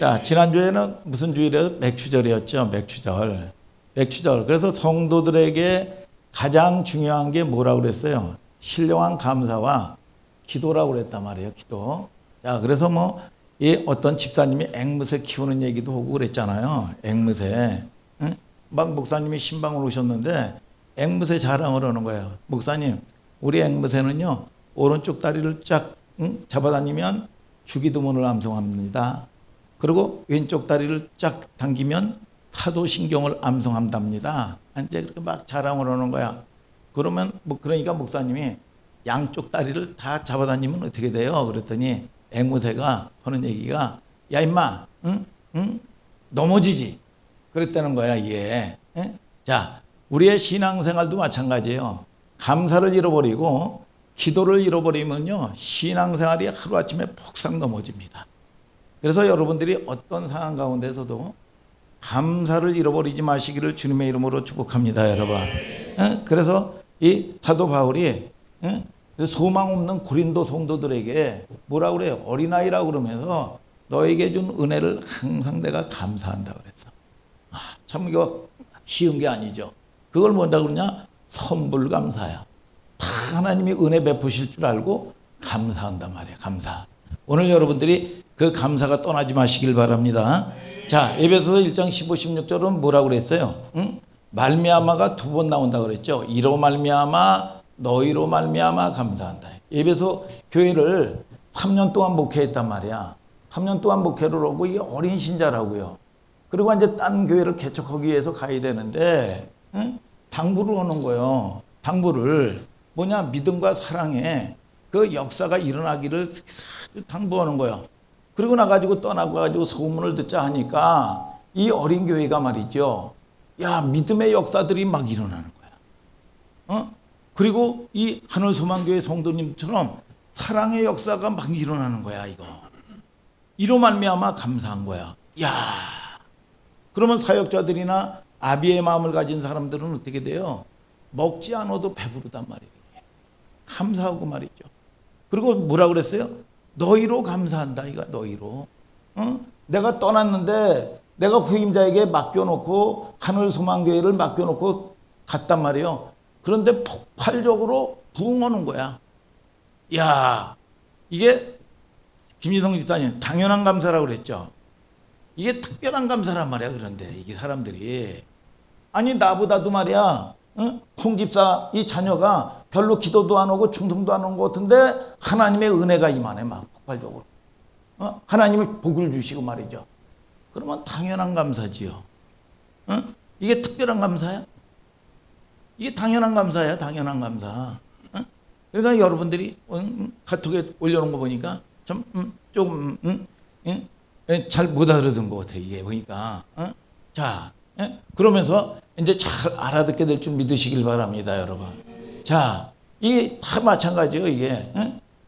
자, 지난주에는 무슨 주일이었죠? 맥추절이었죠. 맥추절. 맥추절. 그래서 성도들에게 가장 중요한 게 뭐라고 그랬어요? 신령한 감사와 기도라고 그랬단 말이에요. 기도. 자, 그래서 이 어떤 집사님이 앵무새 키우는 얘기도 하고 그랬잖아요. 앵무새. 응? 막 목사님이 신방을 오셨는데 앵무새 자랑을 하는 거예요. 목사님, 우리 앵무새는요, 오른쪽 다리를 쫙 잡아다니면 주기도문을 암송합니다. 그리고 왼쪽 다리를 쫙 당기면 사도신경을 암송한답니다. 이제 그렇게 막 자랑을 하는 거야. 그러면 그러니까 목사님이 양쪽 다리를 다 잡아다니면 어떻게 돼요? 그랬더니 앵무새가 하는 얘기가 야 임마, 응? 넘어지지. 그랬다는 거야 이게. 응? 자, 우리의 신앙생활도 마찬가지예요. 감사를 잃어버리고 기도를 잃어버리면요, 신앙생활이 하루아침에 폭삭 넘어집니다. 그래서 여러분들이 어떤 상황 가운데서도 감사를 잃어버리지 마시기를 주님의 이름으로 축복합니다, 여러분. 그래서 이 사도 바울이 소망 없는 고린도 성도들에게 뭐라고 그래요? 어린아이라고 그러면서 너에게 준 은혜를 항상 내가 감사한다 그랬어. 참 이거 쉬운 게 아니죠. 그걸 뭐라고 그러냐? 선불감사야. 다 하나님이 은혜 베푸실 줄 알고 감사한단 말이에요. 감사. 오늘 여러분들이 그 감사가 떠나지 마시길 바랍니다. 자, 에베소서 1장 15, 16절은 뭐라고 그랬어요? 말미암아가 두 번 나온다 그랬죠. 이로 말미암아 너희로 말미암아 감사한다. 에베소 교회를 3년 동안 목회했단 말이야. 3년 동안 목회를 하고 이 어린 신자라고요. 그리고 이제 딴 교회를 개척하기 위해서 가야 되는데 당부를 하는 거예요. 당부를 뭐냐? 믿음과 사랑에 그 역사가 일어나기를 당부하는 거예요. 그리고 나가지고 떠나가지고 소문을 듣자 하니까 이 어린 교회가 말이죠. 야, 믿음의 역사들이 막 일어나는 거야. 그리고 이 하늘소망교회 성도님처럼 사랑의 역사가 막 일어나는 거야, 이거. 이로 말미암아 감사한 거야. 야, 그러면 사역자들이나 아비의 마음을 가진 사람들은 어떻게 돼요? 먹지 않아도 배부르단 말이에요. 감사하고 말이죠. 그리고 뭐라 그랬어요? 너희로 감사한다. 이거 너희로. 내가 떠났는데 내가 후임자에게 맡겨놓고 하늘소망교회를 맡겨놓고 갔단 말이에요. 그런데 폭발적으로 부흥하는 거야. 야, 이게 김희성 집사님 당연한 감사라고 그랬죠. 이게 특별한 감사란 말이야. 그런데 이게 사람들이 아니 나보다도 말이야. 콩 집사 이 자녀가 별로 기도도 안 하고 충성도 안 하는 것 같은데 하나님의 은혜가 임하네 막 폭발적으로. 하나님이 복을 주시고 말이죠. 그러면 당연한 감사지요. 이게 특별한 감사야? 이게 당연한 감사야. 당연한 감사. 그러니까 여러분들이 카톡에 올려놓은 거 보니까 조금 잘 못 알아듣는 것 같아. 이게 보니까. 자, 그러면서 이제 잘 알아듣게 될 줄 믿으시길 바랍니다, 여러분. 자, 이게 다 마찬가지예요, 이게.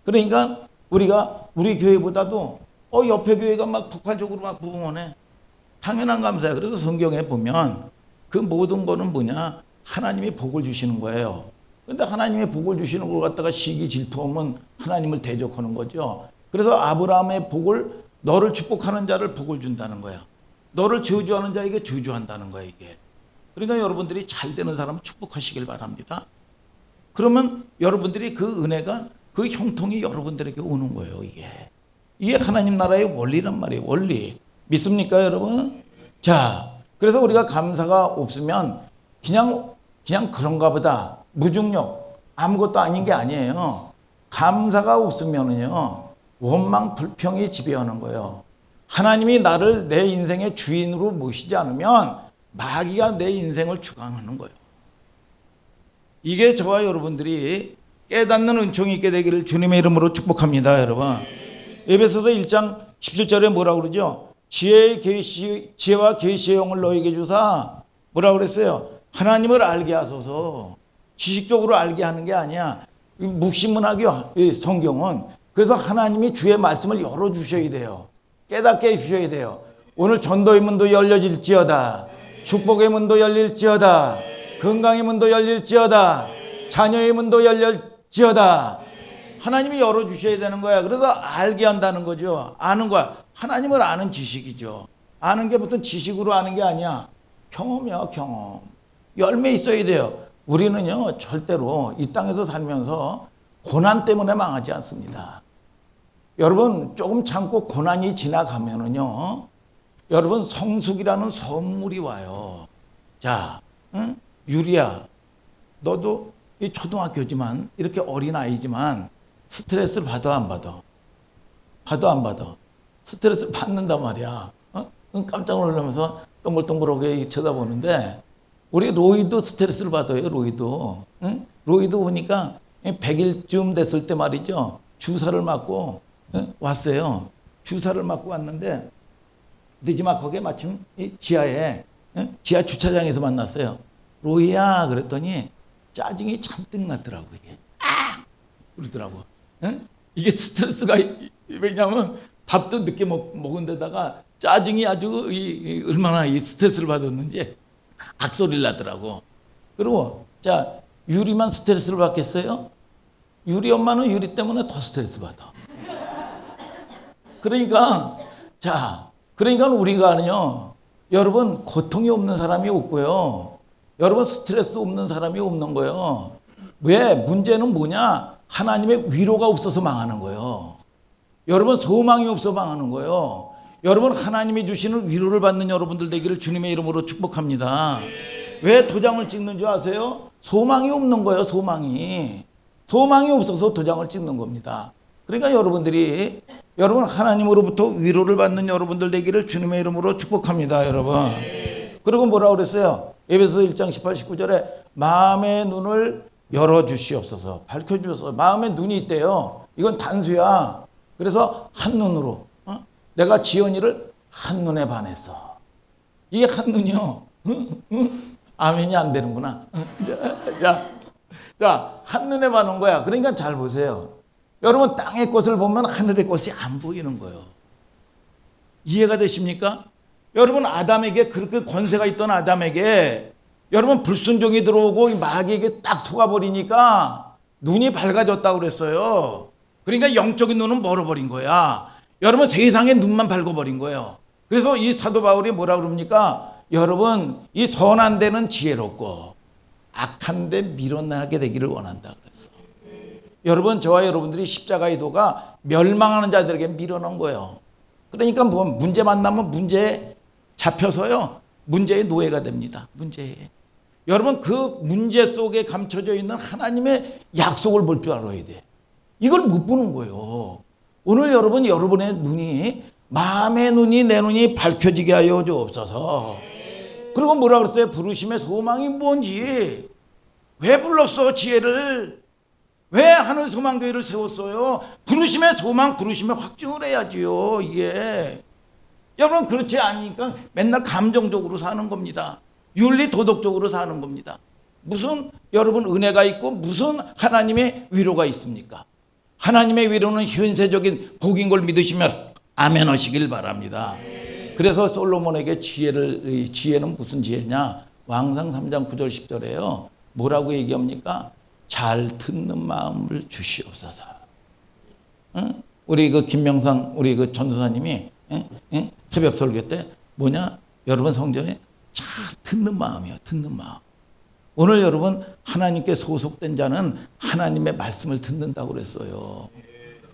그러니까 우리가 우리 교회보다도 옆에 교회가 막 폭발적으로 막 부흥하네. 당연한 감사야. 그래서 성경에 보면 그 모든 거는 뭐냐? 하나님이 복을 주시는 거예요. 근데 하나님의 복을 주시는 걸 갖다가 시기 질투하면 하나님을 대적하는 거죠. 그래서 아브라함의 복을 너를 축복하는 자를 복을 준다는 거야. 너를 저주하는 자에게 저주한다는 거야, 이게. 그러니까 여러분들이 잘 되는 사람 축복하시길 바랍니다. 그러면 여러분들이 그 은혜가 그 형통이 여러분들에게 오는 거예요, 이게. 이게 하나님 나라의 원리란 말이에요, 원리. 믿습니까, 여러분? 자, 그래서 우리가 감사가 없으면 그냥 그런가 보다. 무중력. 아무것도 아닌 게 아니에요. 감사가 없으면은요, 원망, 불평이 지배하는 거예요. 하나님이 나를 내 인생의 주인으로 모시지 않으면 마귀가 내 인생을 주관하는 거예요. 이게 저와 여러분들이 깨닫는 은총이 있게 되기를 주님의 이름으로 축복합니다, 여러분. 에베소서 1장 17절에 뭐라고 그러죠? 지혜와 계시의 영을 너에게 주사 뭐라고 그랬어요? 하나님을 알게 하소서. 지식적으로 알게 하는 게 아니야. 묵시문학이요, 성경은. 그래서 하나님이 주의 말씀을 열어주셔야 돼요. 깨닫게 해주셔야 돼요. 오늘 전도의 문도 열려질지어다. 축복의 문도 열릴지어다. 건강의 문도 열릴지어다. 자녀의 문도 열릴지어다. 하나님이 열어주셔야 되는 거야. 그래서 알게 한다는 거죠. 아는 거야. 하나님을 아는 지식이죠. 아는 게 무슨 지식으로 아는 게 아니야. 경험이야, 경험. 열매 있어야 돼요. 우리는요, 절대로 이 땅에서 살면서 고난 때문에 망하지 않습니다. 여러분, 조금 참고 고난이 지나가면은요, 여러분, 성숙이라는 선물이 와요. 자, 응? 유리야, 너도 이 초등학교지만, 이렇게 어린아이지만, 스트레스를 받아, 안 받아? 받아, 안 받아? 스트레스를 받는단 말이야. 어? 깜짝 놀라면서 동글동글하게 쳐다보는데, 우리 로이도 스트레스를 받아요, 로이도. 응? 로이도 보니까 100일쯤 됐을 때 말이죠. 주사를 맞고 왔어요. 주사를 맞고 왔는데 늦지막하게 마침 이 지하에 지하 주차장에서 만났어요. 로이야 그랬더니 짜증이 잔뜩 났더라고 이게. 아! 그러더라고. 이게 스트레스가 왜냐하면 밥도 늦게 먹은 데다가 짜증이 아주 얼마나 이 스트레스를 받았는지 악소리를 나더라고. 그리고 자 유리만 스트레스를 받겠어요? 유리 엄마는 유리 때문에 더 스트레스 받아. 그러니까 우리가는요, 여러분 고통이 없는 사람이 없고요, 여러분 스트레스 없는 사람이 없는 거예요. 왜? 문제는 뭐냐? 하나님의 위로가 없어서 망하는 거예요. 여러분 소망이 없어 망하는 거예요. 여러분 하나님이 주시는 위로를 받는 여러분들 되기를 주님의 이름으로 축복합니다. 왜 도장을 찍는 줄 아세요? 소망이 없는 거예요. 소망이 없어서 도장을 찍는 겁니다. 그러니까 여러분 하나님으로부터 위로를 받는 여러분들 되기를 주님의 이름으로 축복합니다. 여러분. 그리고 뭐라고 그랬어요? 에베소 1장 18, 19절에 마음의 눈을 열어주시옵소서, 밝혀주셔서. 마음의 눈이 있대요. 이건 단수야. 그래서 한눈으로 내가 지연이를 한눈에 반했어. 이게 한눈이요. 아멘이 안 되는구나. 자, 한눈에 반한 거야. 그러니까 잘 보세요. 여러분 땅의 꽃을 보면 하늘의 꽃이 안 보이는 거예요. 이해가 되십니까? 여러분 아담에게 그렇게 권세가 있던 아담에게 여러분 불순종이 들어오고 마귀에게 딱 속아버리니까 눈이 밝아졌다고 그랬어요. 그러니까 영적인 눈은 멀어버린 거야. 여러분 세상의 눈만 밝아버린 거예요. 그래서 이 사도 바울이 뭐라 그럽니까? 여러분 이 선한 데는 지혜롭고 악한 데 밀어나게 되기를 원한다 그랬어. 여러분 저와 여러분들이 십자가의 도가 멸망하는 자들에게 밀어넣은 거예요. 그러니까 뭐 문제 만나면 문제에 잡혀서요, 문제의 노예가 됩니다. 문제에. 여러분 그 문제 속에 감춰져 있는 하나님의 약속을 볼 줄 알아야 돼. 이걸 못 보는 거예요. 오늘 여러분의 눈이, 마음의 눈이, 내 눈이 밝혀지게 하여 주옵소서. 그리고 뭐라 그랬어요? 부르심의 소망이 뭔지. 왜 불렀어 지혜를? 왜 하늘 소망교회를 세웠어요? 부르심의 소망, 부르심의 확증을 해야지요. 이게 여러분 그렇지 않으니까 맨날 감정적으로 사는 겁니다. 윤리 도덕적으로 사는 겁니다. 무슨 여러분 은혜가 있고 무슨 하나님의 위로가 있습니까? 하나님의 위로는 현세적인 복인 걸 믿으시면 아멘 하시길 바랍니다. 그래서 솔로몬에게 지혜는 무슨 지혜냐? 왕상 3장 9절 10절에요. 뭐라고 얘기합니까? 잘 듣는 마음을 주시옵소서. 응? 우리 그 김명상 우리 그 전도사님이 새벽 설교 때 뭐냐? 여러분 성전에 잘 듣는 마음이요. 듣는 마음. 오늘 여러분 하나님께 소속된 자는 하나님의 말씀을 듣는다고 그랬어요.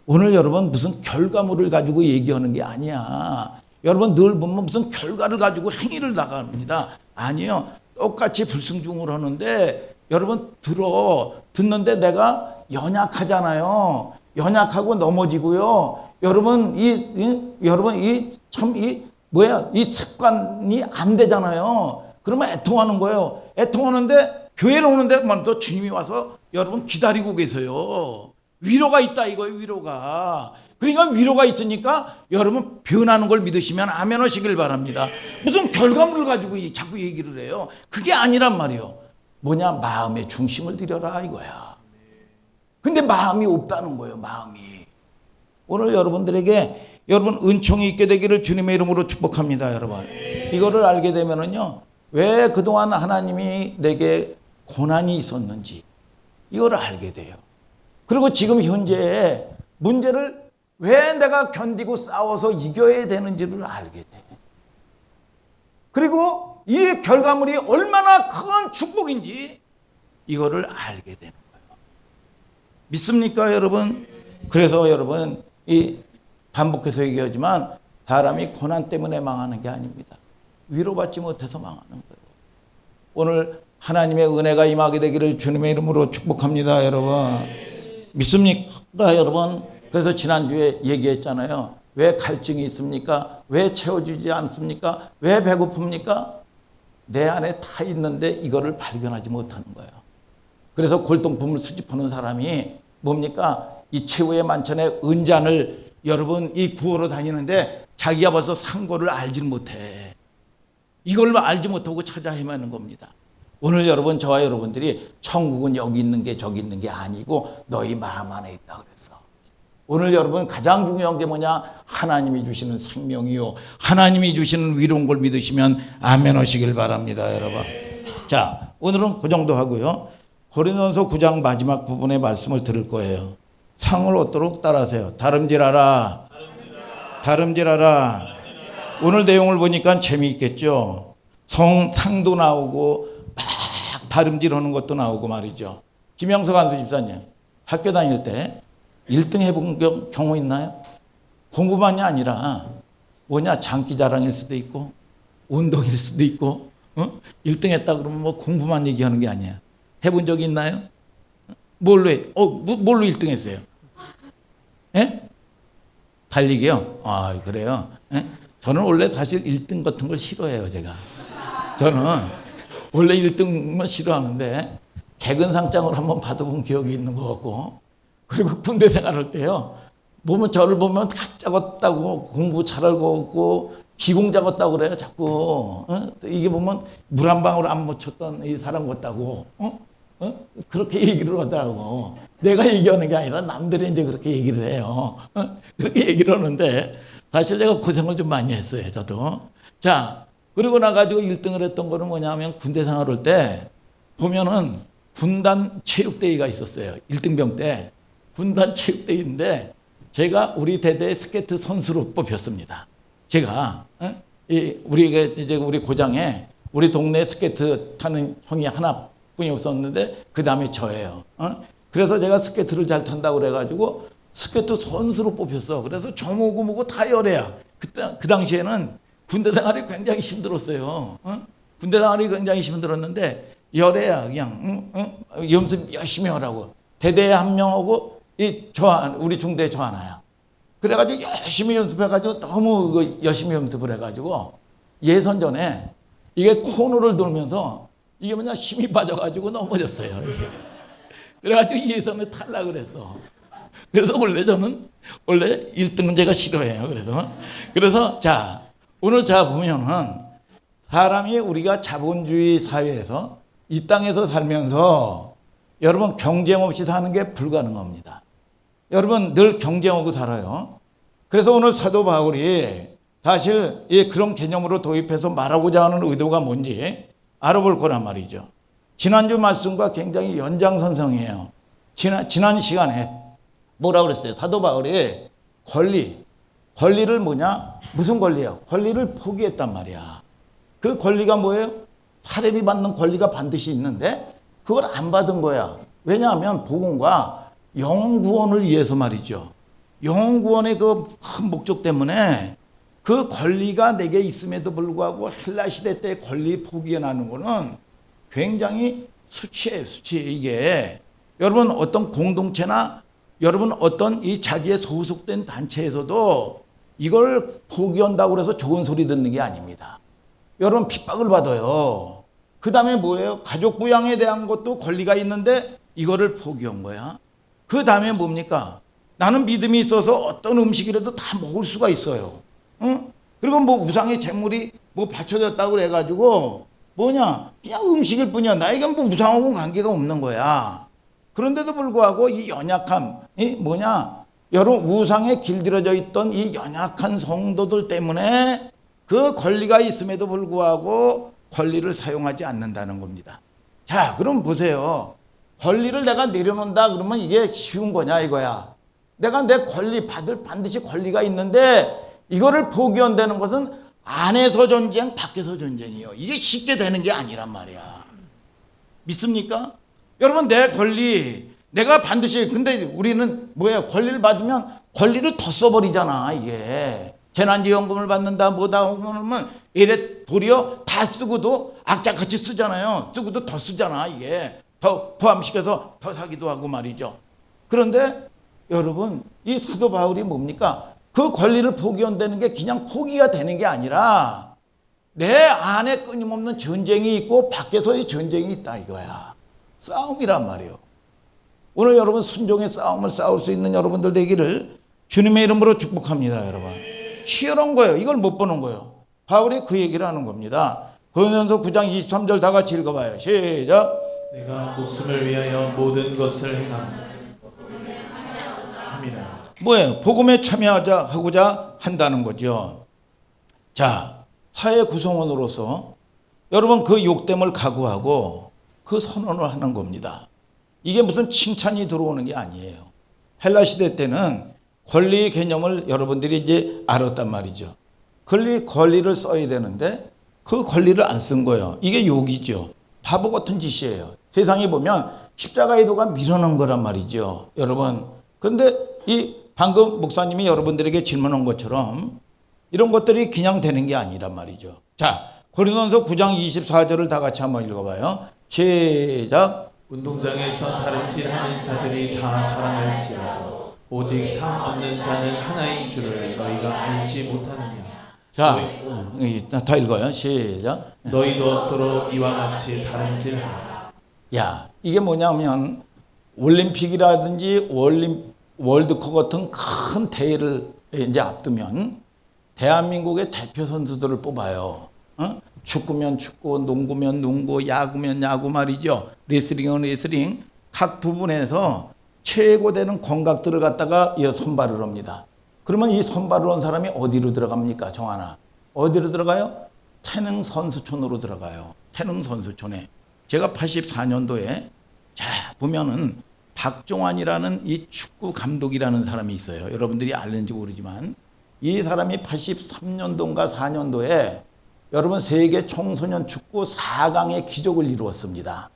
오늘 여러분 무슨 결과물을 가지고 얘기하는 게 아니야. 여러분 늘 보면 무슨 결과를 가지고 행위를 나갑니다. 아니요. 똑같이 불순종을 하는데 여러분 듣는데 내가 연약하잖아요. 연약하고 넘어지고요. 여러분 이 습관이 안 되잖아요. 그러면 애통하는 거예요. 애통하는데 교회를 오는데 먼저 주님이 와서 여러분 기다리고 계세요. 위로가 있다 이거예요. 위로가. 그러니까 위로가 있으니까 여러분 변하는 걸 믿으시면 아멘 하시길 바랍니다. 무슨 결과물을 가지고 자꾸 얘기를 해요. 그게 아니란 말이에요. 뭐냐? 마음의 중심을 들여라 이거야. 근데 마음이 없다는 거예요. 마음이. 오늘 여러분들에게 여러분 은총이 있게 되기를 주님의 이름으로 축복합니다. 여러분 이거를 알게 되면은요, 왜 그동안 하나님이 내게 고난이 있었는지 이거를 알게 돼요. 그리고 지금 현재의 문제를 왜 내가 견디고 싸워서 이겨야 되는지를 알게 돼. 그리고 이 결과물이 얼마나 큰 축복인지 이거를 알게 되는 거예요. 믿습니까, 여러분? 그래서 여러분, 이 반복해서 얘기하지만 사람이 고난 때문에 망하는 게 아닙니다. 위로받지 못해서 망하는 거예요. 오늘 하나님의 은혜가 임하게 되기를 주님의 이름으로 축복합니다, 여러분. 믿습니까, 여러분? 그래서 지난주에 얘기했잖아요. 왜 갈증이 있습니까? 왜 채워주지 않습니까? 왜 배고픕니까? 내 안에 다 있는데 이거를 발견하지 못하는 거예요. 그래서 골동품을 수집하는 사람이 뭡니까? 이 최후의 만찬의 은잔을 여러분 이 구하러 다니는데 자기가 벌써 산 거를 알지 못해. 이걸 알지 못하고 찾아 헤매는 겁니다. 오늘 여러분, 저와 여러분들이 천국은 여기 있는 게 저기 있는 게 아니고 너희 마음 안에 있다 그랬어. 오늘 여러분 가장 중요한 게 뭐냐? 하나님이 주시는 생명이요, 하나님이 주시는 위로인 걸 믿으시면 아멘 하시길 바랍니다, 여러분. 자, 오늘은 그 정도 하고요. 고린도전서 9장 마지막 부분의 말씀을 들을 거예요. 상을 얻도록 따라하세요. 다름질하라. 다름질하라. 오늘 내용을 보니까 재미있겠죠. 상도 나오고 막 다름질하는 것도 나오고 말이죠. 김영석 안수 집사님, 학교 다닐 때 1등 해본 경우 있나요? 공부만이 아니라 뭐냐, 장기자랑일 수도 있고 운동일 수도 있고 1등 했다 그러면 뭐 공부만 얘기하는 게 아니야. 해본 적이 있나요? 뭘로 1등 했어요? 예? 달리기요? 아, 그래요? 예? 저는 원래 사실 1등 같은 걸 싫어해요, 제가. 저는 원래 1등만 싫어하는데 개근상장을 한번 받아본 기억이 있는 것 같고, 그리고 군대 생활할 때요, 보면 저를 보면 가짜 같다고, 공부 잘할 것 같고 기공자 같다고 그래요, 자꾸. 이게 보면 물 한 방울 안 묻혔던 이 사람 같다고 그렇게 얘기를 하더라고. 내가 얘기하는 게 아니라 남들이 이제 그렇게 얘기를 해요. 그렇게 얘기를 하는데 사실 내가 고생을 좀 많이 했어요, 저도. 자, 그러고 나가지고 1등을 했던 거는 뭐냐면 군대 생활할 때 보면은 군단 체육대회가 있었어요. 1등병 때 군단 체육대회인데 제가 우리 대대 스케이트 선수로 뽑혔습니다. 제가 우리 고장에 우리 동네 스케이트 타는 형이 하나뿐이 없었는데 그 다음에 저예요. 그래서 제가 스케이트를 잘 탄다고 그래가지고 스케이트 선수로 뽑혔어. 그래서 저모고 뭐고 다 열애야. 그 당시에는 군대 생활이 굉장히 힘들었어요. 군대 생활이 굉장히 힘들었는데 열애야, 그냥 연습 열심히 하라고. 대대에 한 명하고 우리 중대에 저 하나야. 그래가지고 열심히 연습해가지고 너무 열심히 연습을 해가지고 예선전에 이게 코너를 돌면서 이게 뭐냐, 힘이 빠져가지고 넘어졌어요. 그래가지고 예선에 탈락을 했어. 그래서 저는 원래 1등은 제가 싫어해요. 그래서 자, 오늘 보면은 사람이 우리가 자본주의 사회에서 이 땅에서 살면서 여러분 경쟁 없이 사는 게 불가능합니다. 여러분 늘 경쟁하고 살아요. 그래서 오늘 사도 바울이 사실 그런 개념으로 도입해서 말하고자 하는 의도가 뭔지 알아볼 거란 말이죠. 지난주 말씀과 굉장히 연장선상이에요. 지난 시간에 뭐라고 그랬어요? 사도 바울이 권리를 무슨 권리예요? 권리를 포기했단 말이야. 그 권리가 뭐예요? 사람이 받는 권리가 반드시 있는데 그걸 안 받은 거야. 왜냐하면 복음과 영혼 구원을 위해서 말이죠. 영혼 구원의 그 큰 목적 때문에 그 권리가 내게 있음에도 불구하고 헬라 시대 때 권리 포기하는 거는 굉장히 수치예요, 수치. 이게 여러분 어떤 공동체나 여러분 어떤 이 자기의 소속된 단체에서도 이걸 포기한다고 해서 좋은 소리 듣는 게 아닙니다. 여러분 핍박을 받아요. 그 다음에 뭐예요? 가족 부양에 대한 것도 권리가 있는데 이거를 포기한 거야. 그 다음에 뭡니까? 나는 믿음이 있어서 어떤 음식이라도 다 먹을 수가 있어요. 그리고 뭐 우상의 재물이 뭐 바쳐졌다고 그래가지고 그냥 음식일 뿐이야. 나에게 뭐 우상하고는 관계가 없는 거야. 그런데도 불구하고 이 연약함, 여러분 우상에 길들여져 있던 이 연약한 성도들 때문에 그 권리가 있음에도 불구하고 권리를 사용하지 않는다는 겁니다. 자, 그럼 보세요. 권리를 내가 내려놓는다 그러면 이게 쉬운 거냐 이거야. 내가 내 권리 받을 반드시 권리가 있는데 이거를 포기한다는 것은 안에서 전쟁, 밖에서 전쟁이에요. 이게 쉽게 되는 게 아니란 말이야. 믿습니까? 여러분, 내 권리 내가 반드시, 근데 우리는 뭐예요? 권리를 받으면 권리를 더 써버리잖아. 이게 재난지원금을 받는다 뭐다 그러면 이래 도리어 다 쓰고도 악착같이 쓰잖아요. 쓰고도 더 쓰잖아. 이게 더 포함시켜서 더 사기도 하고 말이죠. 그런데 여러분, 이 사도 바울이 뭡니까? 그 권리를 포기한다는 게 그냥 포기가 되는 게 아니라 내 안에 끊임없는 전쟁이 있고 밖에서의 전쟁이 있다 이거야. 싸움이란 말이에요. 오늘 여러분 순종의 싸움을 싸울 수 있는 여러분들 되기를 주님의 이름으로 축복합니다. 여러분, 치열한 거예요. 이걸 못 보는 거예요. 바울이 그 얘기를 하는 겁니다. 고린도전서 9장 23절 다 같이 읽어봐요. 시작. 내가 목숨을 위하여 모든 것을 행함. 아미나. 뭐예요? 복음에 참여하고자 한다는 거죠. 자, 사회 구성원으로서 여러분 그 욕됨을 각오하고 그 선언을 하는 겁니다. 이게 무슨 칭찬이 들어오는 게 아니에요. 헬라 시대 때는 권리 개념을 여러분들이 이제 알았단 말이죠. 권리를 써야 되는데 그 권리를 안 쓴 거예요. 이게 욕이죠. 바보 같은 짓이에요. 세상에 보면 십자가의 도가 밀어넣은 거란 말이죠. 여러분, 근데 이 방금 목사님이 여러분들에게 질문한 것처럼 이런 것들이 그냥 되는 게 아니란 말이죠. 자, 고린도전서 9장 24절을 다 같이 한번 읽어봐요. 시작. 운동장에서 다름질하는 자들이 다 달아날지라도 오직 상 얻는 자는 하나인 줄을 너희가 알지 못하느냐. 자, 다 읽어요. 시작. 너희도 얻도록 이와 같이 다름질하라. 야, 이게 뭐냐면 올림픽이라든지 월드컵 같은 큰 대회를 이제 앞두면 대한민국의 대표 선수들을 뽑아요. 축구면 축구, 농구면 농구, 야구면 야구 말이죠. 레슬링은 레슬링. 각 부분에서 최고 되는 건각들을 갖다가 선발을 합니다. 그러면 이 선발을 한 사람이 어디로 들어갑니까? 정하나. 어디로 들어가요? 태릉 선수촌으로 들어가요. 태릉 선수촌에. 제가 84년도에 자 보면은 박종환이라는 이 축구 감독이라는 사람이 있어요. 여러분들이 알는지 모르지만 이 사람이 83년도인가 4년도에 여러분 세계 청소년 축구 4강의 기적을 이루었습니다.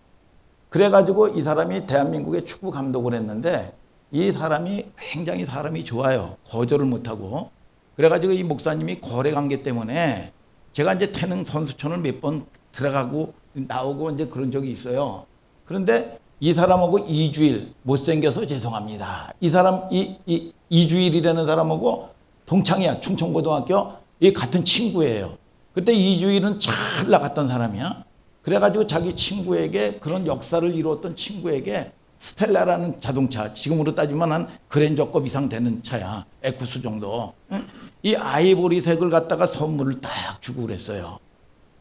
그래가지고 이 사람이 대한민국의 축구 감독을 했는데 이 사람이 굉장히 사람이 좋아요. 거절을 못하고. 그래가지고 이 목사님이 거래 관계 때문에 제가 이제 태릉 선수촌을 몇 번 들어가고 나오고 이제 그런 적이 있어요. 그런데 이 사람하고 이주일 못생겨서 죄송합니다. 이 사람 이주일이라는 사람하고 동창이야. 충청고등학교 이 같은 친구예요. 그때 이주일은 잘 나갔던 사람이야. 그래가지고 자기 친구에게 그런 역사를 이루었던 친구에게 스텔라라는 자동차, 지금으로 따지면 한 그랜저급 이상 되는 차야. 에쿠스 정도. 이 아이보리색을 갖다가 선물을 딱 주고 그랬어요.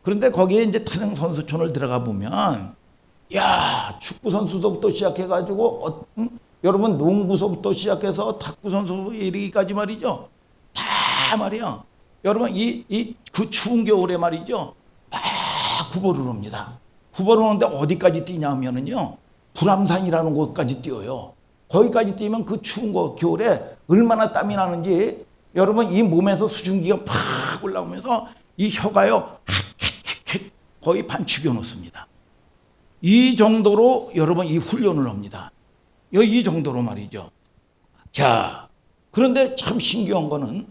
그런데 거기에 이제 태릉 선수촌을 들어가 보면 야, 축구 선수부터 시작해가지고 여러분 농구서부터 시작해서 탁구 선수 이르기까지 말이죠. 다 말이야. 여러분 그 추운 겨울에 말이죠. 막 구보를 합니다. 구보를 하는데 어디까지 뛰냐 하면은요. 불암산이라는 곳까지 뛰어요. 거기까지 뛰면 그 추운 거 겨울에 얼마나 땀이 나는지 여러분 이 몸에서 수증기가 팍 올라오면서 이 혀가요. 거의 반 죽여놓습니다. 이 정도로 여러분 이 훈련을 합니다. 이 정도로 말이죠. 자, 그런데 참 신기한 거는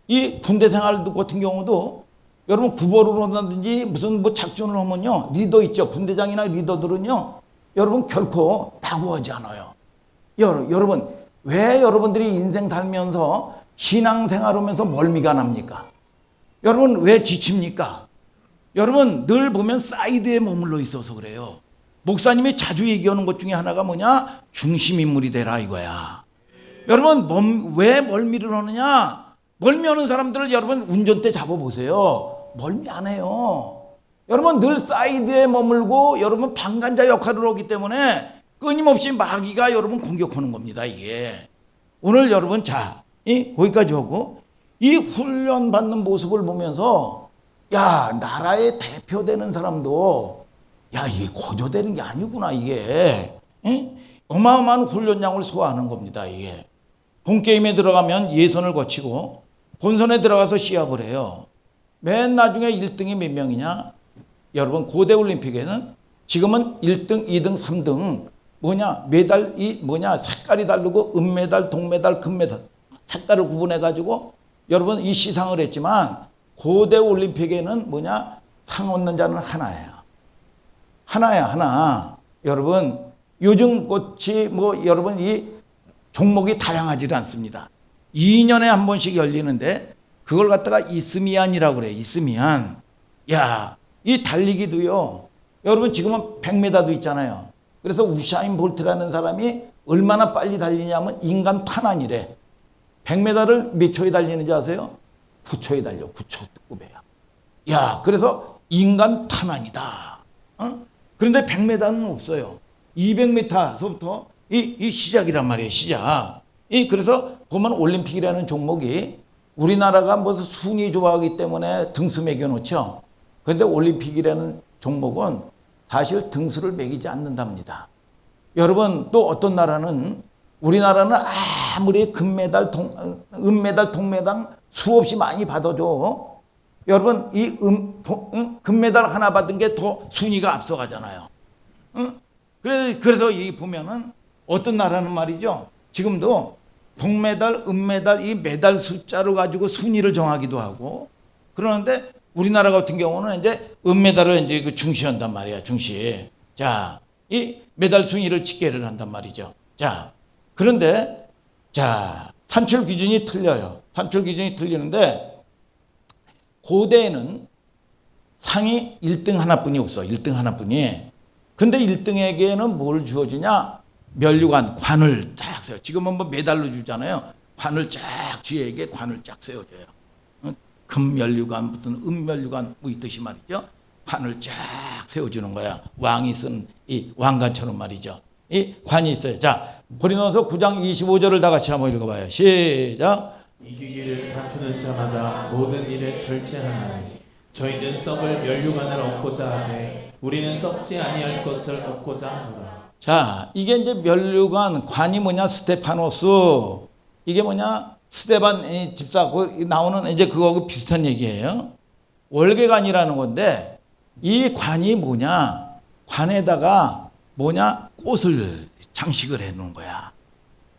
이 군대 생활 같은 경우도 여러분 구보를 한다든지 무슨 뭐 작전을 하면요. 리더 있죠. 군대장이나 리더들은요. 여러분 결코 낙오하지 않아요. 여러분 왜 여러분들이 인생 살면서 신앙생활하면서 멀미가 납니까? 여러분 왜 지칩니까? 여러분 늘 보면 사이드에 머물러 있어서 그래요. 목사님이 자주 얘기하는 것 중에 하나가 뭐냐? 중심인물이 되라 이거야. 여러분 왜 멀미를 하느냐? 멀미하는 사람들을 여러분 운전대 잡아보세요. 멀미 안 해요. 여러분 늘 사이드에 머물고 여러분 방관자 역할을 하기 때문에 끊임없이 마귀가 여러분 공격하는 겁니다. 이게 오늘 여러분 거기까지 하고 이 훈련 받는 모습을 보면서 야 나라의 대표되는 사람도 야 이게 거저되는 게 아니구나 이게 어마어마한 훈련량을 소화하는 겁니다. 이게 본게임에 들어가면 예선을 거치고 본선에 들어가서 시합을 해요. 맨 나중에 1등이 몇 명이냐? 여러분 고대 올림픽에는 지금은 1등, 2등, 3등 뭐냐? 메달이 뭐냐? 색깔이 다르고 은메달, 동메달, 금메달 색깔을 구분해 가지고 여러분 이 시상을 했지만 고대 올림픽에는 뭐냐? 상 얻는 자는 하나예요. 하나야, 하나. 여러분 요즘 꽃이 뭐 여러분 이 종목이 다양하지 않습니다. 2년에 한 번씩 열리는데 그걸 갖다가 이스미안이라고 그래. 이스미안. 야, 이 달리기도요. 여러분 지금은 100m도 있잖아요. 그래서 우샤인 볼트라는 사람이 얼마나 빨리 달리냐면 인간 탄환이래. 100m를 몇 초에 달리는지 아세요? 9초에 달려. 9초 급이야. 야, 그래서 인간 탄환이다. 어? 그런데 100m는 없어요. 200m서부터 이 시작이란 말이에요. 시작. 그래서 보면 올림픽이라는 종목이 우리나라가 무슨 순위 좋아하기 때문에 등수 매겨 놓죠. 그런데 올림픽이라는 종목은 사실 등수를 매기지 않는답니다. 여러분 또 어떤 나라는 우리나라는 아무리 금메달, 은메달, 동메달 수없이 많이 받아줘. 여러분 이 금메달 하나 받은 게 더 순위가 앞서가잖아요. 그래서 이 보면은 어떤 나라는 말이죠. 지금도 동메달, 은메달 이 메달 숫자를 가지고 순위를 정하기도 하고 그러는데 우리나라 같은 경우는 이제 은메달을 이제 그 중시한단 말이야. 중시. 자, 이 메달 순위를 집계를 한단 말이죠. 자, 그런데 자 산출 기준이 틀려요. 산출 기준이 틀리는데 고대에는 상이 1등 하나뿐이 없어. 1등 하나뿐이. 근데 1등에게는 뭘 주어주냐? 면류관, 관을 쫙 세워. 지금은 뭐 메달로 주잖아요. 관을 쫙 뒤에게 관을 쫙 세워줘요. 금면류관, 무슨 은면류관 뭐 있듯이 말이죠. 관을 쫙 세워주는 거야. 왕이 쓴 이 왕관처럼 말이죠. 이 관이 있어요. 자, 고린도서 9장 25절을 다 같이 한번 읽어봐요. 시작. 이기기를 다투는 자마다 모든 일에 절제하나니 저희는 썩을 면류관을 얻고자 하되 우리는 썩지 아니할 것을 얻고자 하노라. 자, 이게 이제 면류관, 관이 뭐냐? 스테파노스. 이게 뭐냐? 스테반 집사 나오는 이제 그거하고 비슷한 얘기예요. 월계관이라는 건데 이 관이 뭐냐? 관에다가 뭐냐? 꽃을 장식을 해 놓은 거야.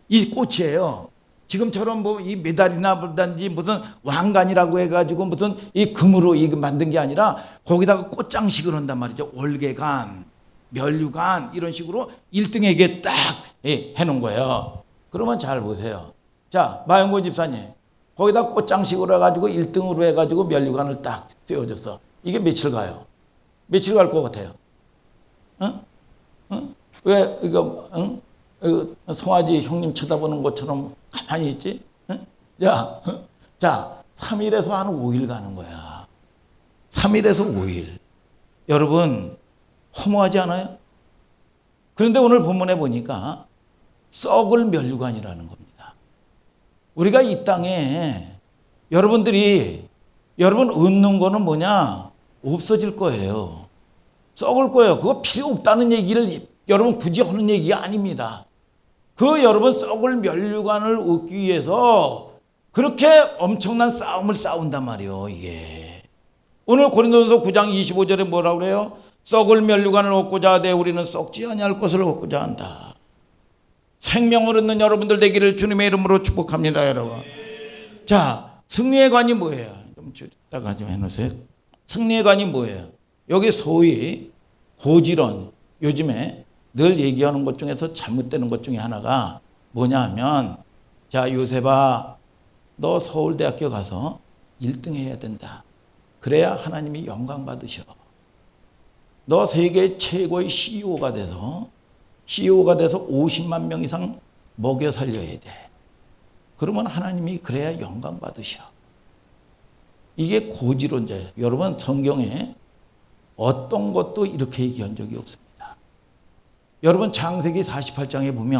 이 꽃이에요. 지금처럼 뭐 이 메달이나 보단지 무슨 왕관이라고 해가지고 무슨 이 금으로 이 만든 게 아니라 거기다가 꽃 장식을 한단 말이죠. 월계관, 면류관 이런 식으로 1등에게 딱 해놓은 거예요. 그러면 잘 보세요. 자, 마영곤 집사님 거기다 꽃 장식으로 해가지고 1등으로 해가지고 면류관을 딱 띄워줬어. 이게 며칠 가요? 며칠 갈 것 같아요? 왜 이거 송아지 형님 쳐다보는 것처럼 가만히 있지? 자, 3일에서 한 5일 가는 거야. 3일에서 5일. 여러분 허무하지 않아요? 그런데 오늘 본문에 보니까 썩을 면류관이라는 겁니다. 우리가 이 땅에 여러분들이 여러분 얻는 거는 뭐냐? 없어질 거예요. 썩을 거예요. 그거 필요 없다는 얘기를 여러분 굳이 하는 얘기가 아닙니다. 그 여러분 썩을 면류관을 얻기 위해서 그렇게 엄청난 싸움을 싸운단 말이에요. 이게 오늘 고린도전서 9장 25절에 뭐라고 그래요? 썩을 면류관을 얻고자 하되 우리는 썩지 아니할 것을 얻고자 한다. 생명을 얻는 여러분들 되기를 주님의 이름으로 축복합니다. 여러분. 자, 승리의 관이 뭐예요? 좀 이따가 좀 해놓으세요. 승리의 관이 뭐예요? 여기 소위 고지론, 요즘에 늘 얘기하는 것 중에서 잘못되는 것 중에 하나가 뭐냐 하면, 자, 요셉아, 너 서울대학교 가서 1등 해야 된다. 그래야 하나님이 영광 받으셔. 너 세계 최고의 CEO가 돼서 50만 명 이상 먹여 살려야 돼. 그러면 하나님이 그래야 영광 받으셔. 이게 고지론자예요. 여러분 성경에 어떤 것도 이렇게 얘기한 적이 없습니다. 여러분 창세기 48장에 보면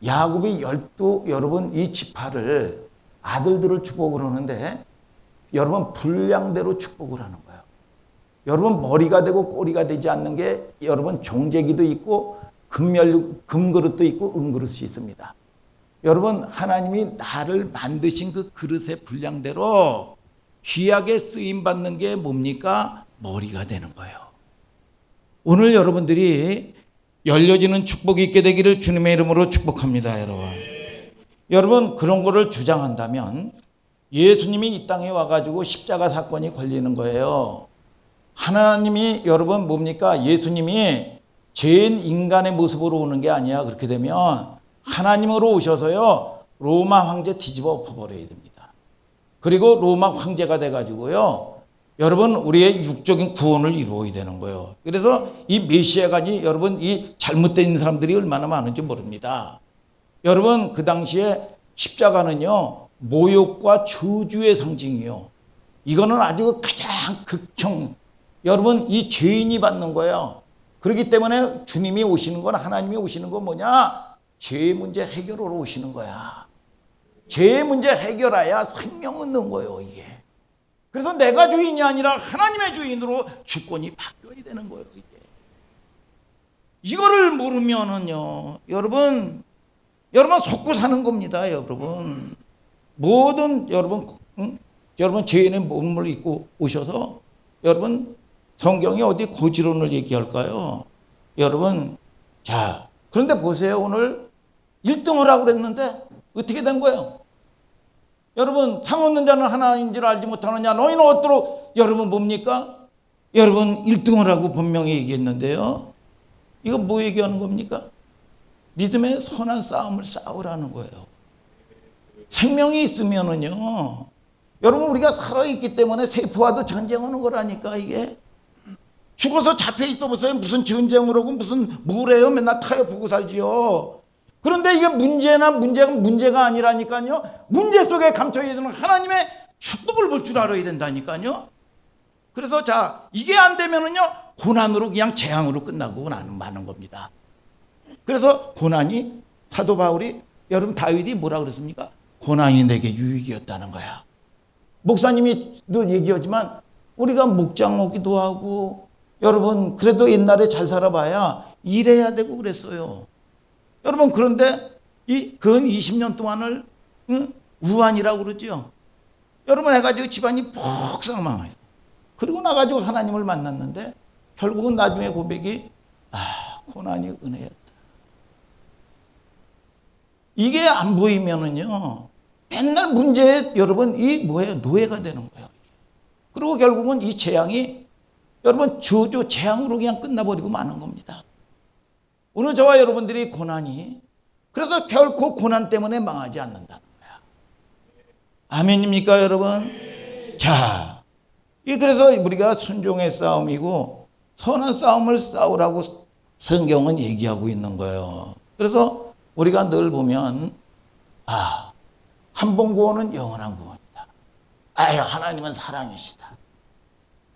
야곱이 여러분 이 지파를 아들들을 축복을 하는데 여러분 분량대로 축복을 하는 거예요. 여러분 머리가 되고 꼬리가 되지 않는 게 여러분 종제기도 있고 금그릇도 있고 은그릇이 있습니다. 여러분 하나님이 나를 만드신 그 그릇의 분량대로 귀하게 쓰임 받는 게 뭡니까? 머리가 되는 거예요. 오늘 여러분들이 열려지는 축복이 있게 되기를 주님의 이름으로 축복합니다, 여러분. 여러분 그런 거를 주장한다면 예수님이 이 땅에 와가지고 십자가 사건이 걸리는 거예요. 하나님이 여러분 뭡니까? 예수님이 죄인 인간의 모습으로 오는 게 아니야. 그렇게 되면 하나님으로 오셔서요 로마 황제 뒤집어 엎어버려야 됩니다. 그리고 로마 황제가 돼가지고요 여러분 우리의 육적인 구원을 이루어야 되는 거예요. 그래서 이 메시아간이 여러분 이 잘못된 사람들이 얼마나 많은지 모릅니다. 여러분 그 당시에 십자가는요 모욕과 저주의 상징이요. 이거는 아주 가장 극형 여러분 이 죄인이 받는 거예요. 그렇기 때문에 주님이 오시는 건 하나님이 오시는 건 뭐냐? 죄의 문제 해결하러 오시는 거야. 죄의 문제 해결해야 생명 얻는 거예요, 이게. 그래서 내가 주인이 아니라 하나님의 주인으로 주권이 바뀌어야 되는 거예요, 이게. 이거를 모르면은요, 여러분 속고 사는 겁니다, 여러분. 모든 여러분 죄인의 몸을 입고 오셔서 여러분 성경이 어디 고지론을 얘기할까요? 여러분 자 그런데 보세요. 오늘 1등을 하고 그랬는데 어떻게 된 거예요? 여러분 상 얻는 자는 하나인 줄 알지 못하느냐 너희는 어떠로 여러분 뭡니까? 여러분 1등을 하고 분명히 얘기했는데요. 이거 뭐 얘기하는 겁니까? 믿음의 선한 싸움을 싸우라는 거예요. 생명이 있으면은요. 여러분 우리가 살아있기 때문에 세포와도 전쟁하는 거라니까 이게. 죽어서 잡혀 있어 보세요. 무슨 전쟁을 하고 무슨 뭘 해요. 맨날 타협 보고 살지요. 그런데 이게 문제가 아니라니까요. 문제 속에 감춰 있는 하나님의 축복을 볼 줄 알아야 된다니까요. 그래서 자 이게 안 되면은요 고난으로 그냥 재앙으로 끝나고 마는 겁니다. 그래서 고난이 사도 바울이 여러분 다윗이 뭐라 그랬습니까? 고난이 내게 유익이었다는 거야. 목사님이도 얘기하지만 우리가 목장오기도 하고 여러분 그래도 옛날에 잘 살아봐야 일해야 되고 그랬어요. 여러분 그런데 이 근 20년 동안을 우환이라고 그러죠. 여러분 해가지고 집안이 폭삭 망했어. 그리고 나가지고 하나님을 만났는데 결국은 나중에 고백이 고난이 은혜였다. 이게 안 보이면은요 맨날 문제에 여러분 이 뭐예요? 노예가 되는 거예요. 그리고 결국은 이 재앙이 여러분 저주 재앙으로 그냥 끝나버리고 마는 겁니다. 오늘 저와 여러분들이 고난이 그래서 결코 고난 때문에 망하지 않는다는 거야. 아멘입니까 여러분? 자, 그래서 우리가 순종의 싸움이고 선한 싸움을 싸우라고 성경은 얘기하고 있는 거예요. 그래서 우리가 늘 보면 한 번 구원은 영원한 구원이다. 하나님은 사랑이시다.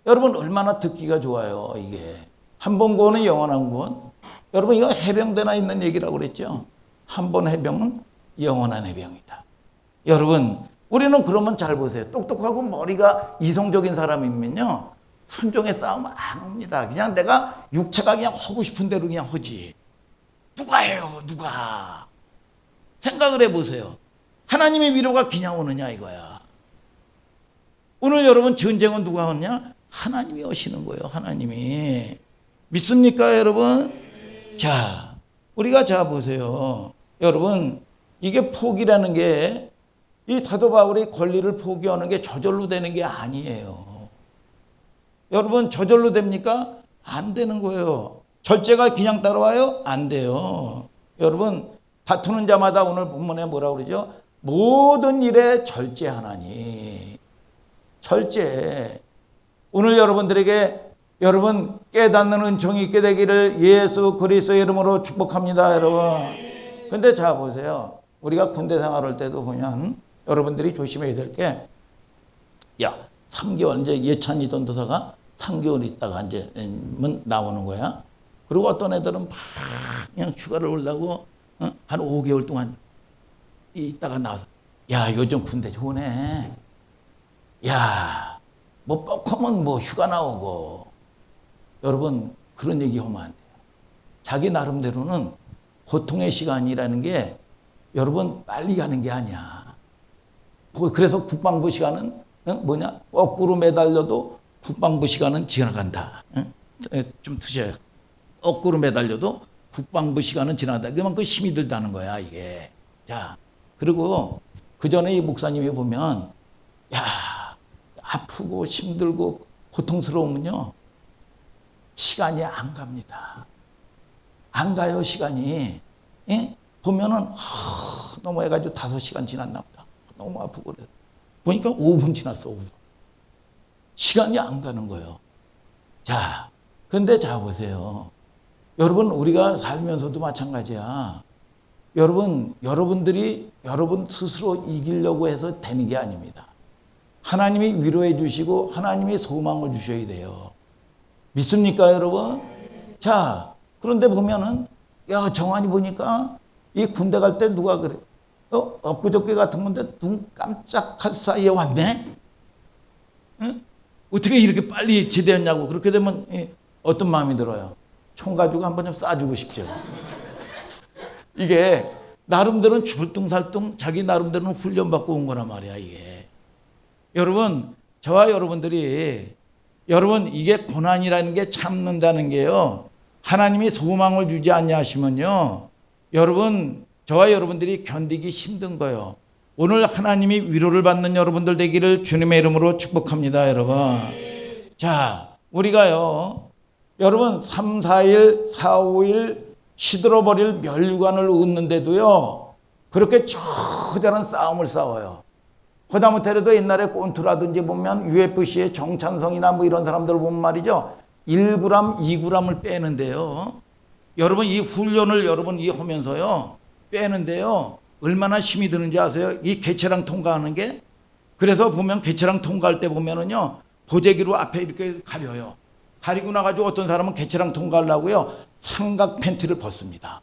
여러분 얼마나 듣기가 좋아요. 이게 한 번 구원은 영원한 구원. 여러분 이거 해병대나 있는 얘기라고 그랬죠. 한 번 해병은 영원한 해병이다. 여러분 우리는 그러면 잘 보세요. 똑똑하고 머리가 이성적인 사람이면요 순종의 싸움 안 합니다. 그냥 내가 육체가 그냥 하고 싶은 대로 그냥 하지. 누가 해요? 누가? 생각을 해보세요. 하나님의 위로가 그냥 오느냐 이거야. 오늘 여러분 전쟁은 누가 하느냐? 하나님이 오시는 거예요. 하나님이. 믿습니까 여러분? 자 우리가 자 보세요. 여러분 이게 포기라는 게 이 사도 바울이 권리를 포기하는 게 저절로 되는 게 아니에요. 여러분 저절로 됩니까? 안 되는 거예요. 절제가 그냥 따라와요? 안 돼요. 여러분 다투는 자마다 오늘 본문에 뭐라고 그러죠? 모든 일에 절제하나니. 절제. 오늘 여러분들에게 여러분 깨닫는 은총이 있게 되기를 예수 그리스도의 이름으로 축복합니다 여러분. 근데 자 보세요. 우리가 군대 생활할 때도 보면 여러분들이 조심해야 될 게 3개월 이제 예찬이 전도사가 3개월 있다가 이제 나오는 거야. 그리고 어떤 애들은 막 그냥 휴가를 올라고 한 5개월 동안 있다가 나와서 요즘 군대 좋으네. 뭐 뻑하면 뭐 휴가 나오고. 여러분 그런 얘기 하면 안 돼요. 자기 나름대로는 고통의 시간이라는 게 여러분 빨리 가는 게 아니야. 그래서 국방부 시간은 뭐냐? 거꾸로 매달려도 국방부 시간은 지나간다. 좀 드셔요. 거꾸로 매달려도 국방부 시간은 지나간다. 그만큼 힘이 들다는 거야 이게. 자, 그리고 그 전에 이 목사님이 보면 야 아프고 힘들고 고통스러우면요 시간이 안 갑니다. 안 가요 시간이. 예? 보면은 넘어해가지고 5시간 지났나 보다. 너무 아프고 그래. 보니까 5분 지났어. 5분. 시간이 안 가는 거예요. 자, 근데 자 보세요. 여러분 우리가 살면서도 마찬가지야. 여러분들이 여러분 스스로 이기려고 해서 되는 게 아닙니다. 하나님이 위로해 주시고 하나님이 소망을 주셔야 돼요. 믿습니까 여러분? 자, 그런데 보면은 야 정환이 보니까 이 군대 갈 때 누가 그래? 엊그저께 같은 건데 눈 깜짝할 사이에 왔네? 응? 어떻게 이렇게 빨리 제대했냐고. 그렇게 되면 어떤 마음이 들어요? 총 가지고 한번 좀 쏴주고 싶죠. 이게 나름대로는 출동살동 자기 나름대로는 훈련받고 온 거란 말이야 이게. 여러분 저와 여러분들이 여러분 이게 고난이라는 게 참는다는 게요. 하나님이 소망을 주지 않냐 하시면요. 여러분 저와 여러분들이 견디기 힘든 거예요. 오늘 하나님이 위로를 받는 여러분들 되기를 주님의 이름으로 축복합니다 여러분. 자 우리가요. 여러분 3, 4일 4, 5일 시들어버릴 멸류관을 얻는데도요. 그렇게 처절한 싸움을 싸워요. 하다못해도 옛날에 꼰투라든지 보면 UFC의 정찬성이나 뭐 이런 사람들 보면 말이죠. 1g, 2g을 빼는데요. 여러분 이 훈련을 여러분 이 하면서요. 빼는데요. 얼마나 힘이 드는지 아세요? 이 개체랑 통과하는 게. 그래서 보면 개체랑 통과할 때 보면은요. 보재기로 앞에 이렇게 가려요. 가리고 나가지고 어떤 사람은 개체랑 통과하려고요. 삼각 팬티를 벗습니다.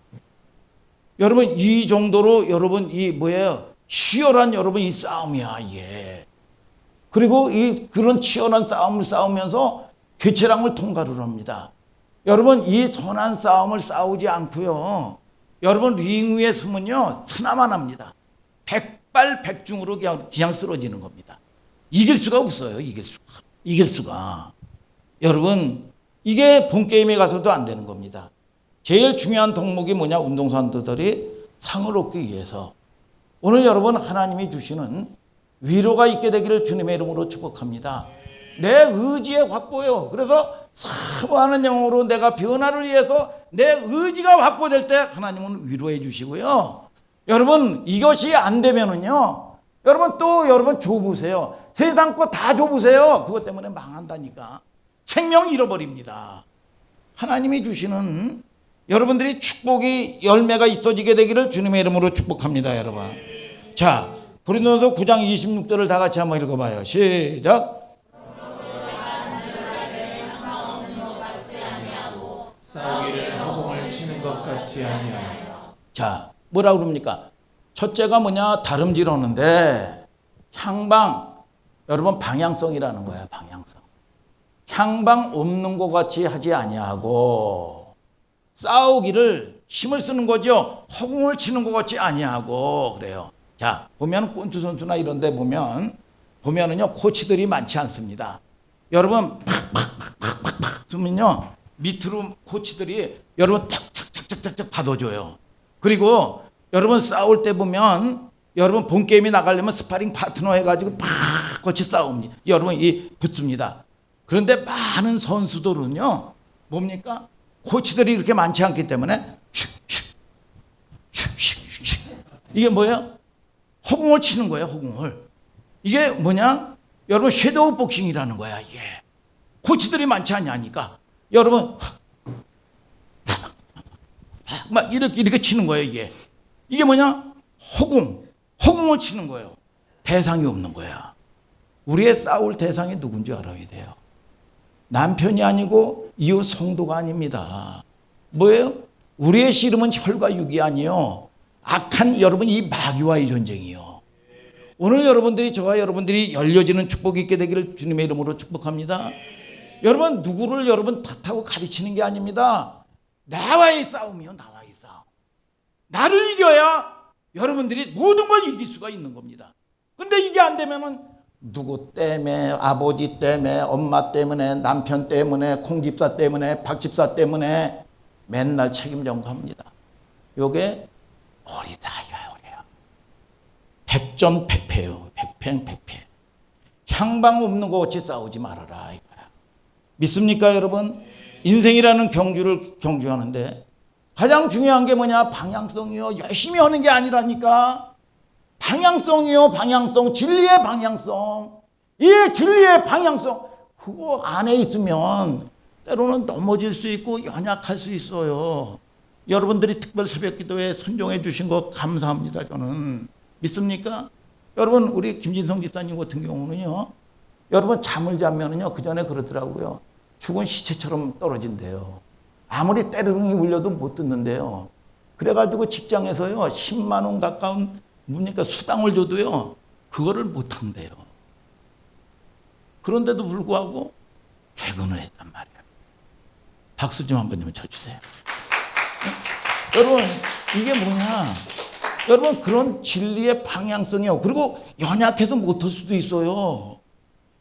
여러분 이 정도로 여러분 이 뭐예요? 치열한 여러분 이 싸움이야 이게. 그리고 이 그런 치열한 싸움을 싸우면서 괴체랑을 통과를 합니다. 여러분 이 선한 싸움을 싸우지 않고요. 여러분 링 위에 서면요 쓰나만 합니다. 백발백중으로 그냥 쓰러지는 겁니다. 이길 수가 없어요. 이길 수가. 여러분 이게 본게임에 가서도 안 되는 겁니다. 제일 중요한 덕목이 뭐냐? 운동선수들이 상을 얻기 위해서. 오늘 여러분 하나님이 주시는 위로가 있게 되기를 주님의 이름으로 축복합니다. 내 의지의 확보요. 그래서 사모하는 영으로 내가 변화를 위해서 내 의지가 확보될 때 하나님은 위로해 주시고요. 여러분 이것이 안 되면은요. 여러분 또 여러분 좁으세요. 세상 거 다 좁으세요. 그것 때문에 망한다니까. 생명 잃어버립니다. 하나님이 주시는 여러분들이 축복이 열매가 있어지게 되기를 주님의 이름으로 축복합니다 여러분. 자 고린도전서 9장 26절을 다 같이 한번 읽어봐요. 시작. 싸우기를 허공을 치는 것 같이 아니하여. 자 뭐라 그럽니까? 첫째가 뭐냐? 다름질하는데 향방. 여러분 방향성이라는 거야. 방향성. 향방 없는 것 같이 하지 아니하고 싸우기를 힘을 쓰는 거죠. 허공을 치는 것 같이 아니하고 그래요. 자 보면 꼰투 선수나 이런 데 보면은요 코치들이 많지 않습니다. 여러분 팍팍팍팍팍 그러면요 밑으로 코치들이 여러분 탁탁탁탁탁 받아줘요. 그리고 여러분 싸울 때 보면 여러분 본 게임이 나가려면 스파링 파트너 해가지고 팍 같이 싸웁니다. 여러분 이 붙습니다. 그런데 많은 선수들은요 뭡니까? 코치들이 이렇게 많지 않기 때문에 이게 뭐예요? 허공을 치는 거예요. 허공을. 이게 뭐냐? 여러분 섀도우 복싱이라는 거야 이게. 코치들이 많지 않냐니까. 여러분 막 이렇게 치는 거예요 이게. 이게 뭐냐? 허공을 치는 거예요. 대상이 없는 거야. 우리의 싸울 대상이 누군지 알아야 돼요. 남편이 아니고 이웃 성도가 아닙니다. 뭐예요? 우리의 씨름은 혈과 육이 아니요. 악한 여러분 이 마귀와의 전쟁이요. 오늘 여러분들이 저와 여러분들이 열려지는 축복이 있게 되기를 주님의 이름으로 축복합니다. 여러분 누구를 여러분 탓하고 가르치는 게 아닙니다. 나와의 싸움이요. 나와의 싸움. 나를 이겨야 여러분들이 모든 걸 이길 수가 있는 겁니다. 근데 이게 안 되면은 누구 때문에, 아버지 때문에, 엄마 때문에, 남편 때문에, 콩집사 때문에, 박집사 때문에 맨날 책임 전가합니다. 요게 어리다 이거야, 어려요. 백전백패요. 백팽백패. 향방 없는 거 어찌 싸우지 말아라 이거야. 믿습니까 여러분? 인생이라는 경주를 경주하는데 가장 중요한 게 뭐냐? 방향성이요. 열심히 하는 게 아니라니까. 방향성이요. 방향성. 진리의 방향성. 이 진리의 방향성. 그거 안에 있으면 때로는 넘어질 수 있고 연약할 수 있어요. 여러분들이 특별 새벽기도에 순종해 주신 거 감사합니다. 저는. 믿습니까? 여러분 우리 김진성 집사님 같은 경우는요. 여러분 잠을 자면은요. 그 전에 그러더라고요. 죽은 시체처럼 떨어진대요. 아무리 때르릉이 울려도 못 듣는데요. 그래가지고 직장에서요 10만 원 가까운 뭡니까 수당을 줘도요 그거를 못 한대요. 그런데도 불구하고 개근을 했단 말이에요. 박수 좀 한번 좀 쳐주세요. 여러분 이게 뭐냐? 여러분 그런 진리의 방향성이요. 그리고 연약해서 못할 수도 있어요.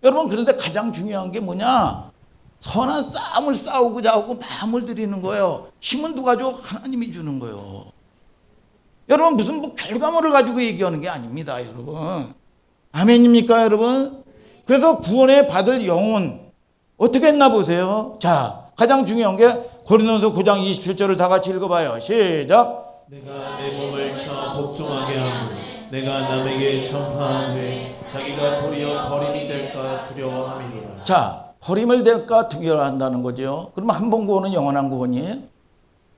여러분 그런데 가장 중요한 게 뭐냐? 선한 싸움을 싸우고자 하고 마음을 들이는 거예요. 힘은 누가 줘? 하나님이 주는 거예요. 여러분 무슨 뭐 결과물을 가지고 얘기하는 게 아닙니다. 여러분. 아멘입니까 여러분? 그래서 구원에 받을 영혼 어떻게 했나 보세요. 자 가장 중요한 게 고린도전서 9장 27절을 다 같이 읽어봐요. 시작. 내가 내 몸을 쳐 복종하게 하면 내가 남에게 전파하되 자기가 도리어 버림이 될까 두려워함이로라. 자 버림을 될까 두려워한다는 거죠. 그러면 한 번 구원은 영원한 구원이에요.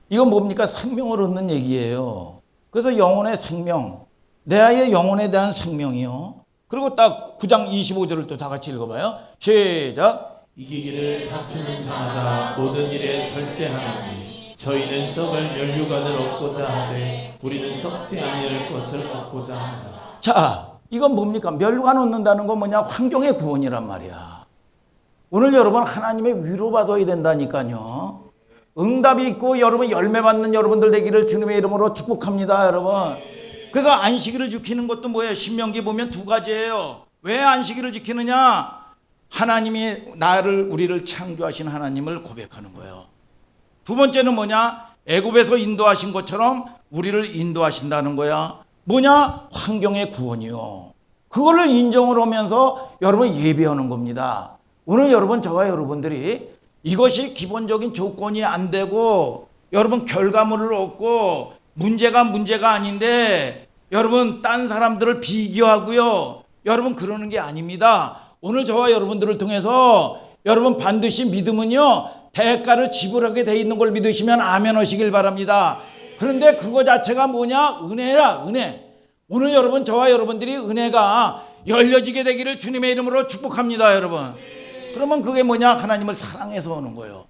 이건 뭡니까? 생명을 얻는 얘기예요. 그래서 영혼의 생명, 내 아이의 영혼에 대한 생명이요. 그리고 딱 9장 25절을 또 다 같이 읽어봐요. 시작. 이기기를 다투는 자마다 모든 일에 절제하나니 저희는 썩을 면류관을 얻고자 하되 우리는 썩지 아니할 것을 얻고자 한다. 자, 이건 뭡니까? 멸관 얻는다는 건 뭐냐? 환경의 구원이란 말이야. 오늘 여러분 하나님의 위로받아야 된다니까요. 응답이 있고 여러분 열매 받는 여러분들 되기를 주님의 이름으로 축복합니다. 여러분. 그래서 안식일을 지키는 것도 뭐예요? 신명기 보면 두 가지예요. 왜 안식일을 지키느냐? 하나님이 우리를 창조하신 하나님을 고백하는 거예요. 두 번째는 뭐냐? 애굽에서 인도하신 것처럼 우리를 인도하신다는 거야. 뭐냐? 환경의 구원이요. 그거를 인정을 하면서 여러분 예배하는 겁니다. 오늘 여러분 저와 여러분들이 이것이 기본적인 조건이 안 되고 여러분 결과물을 얻고 문제가 아닌데 여러분 딴 사람들을 비교하고요. 여러분 그러는 게 아닙니다. 오늘 저와 여러분들을 통해서 여러분 반드시 믿음은요. 대가를 지불하게 돼 있는 걸 믿으시면 아멘 하시길 바랍니다. 그런데 그거 자체가 뭐냐? 은혜야, 은혜. 오늘 여러분 저와 여러분들이 은혜가 열려지게 되기를 주님의 이름으로 축복합니다, 여러분. 그러면 그게 뭐냐? 하나님을 사랑해서 오는 거예요.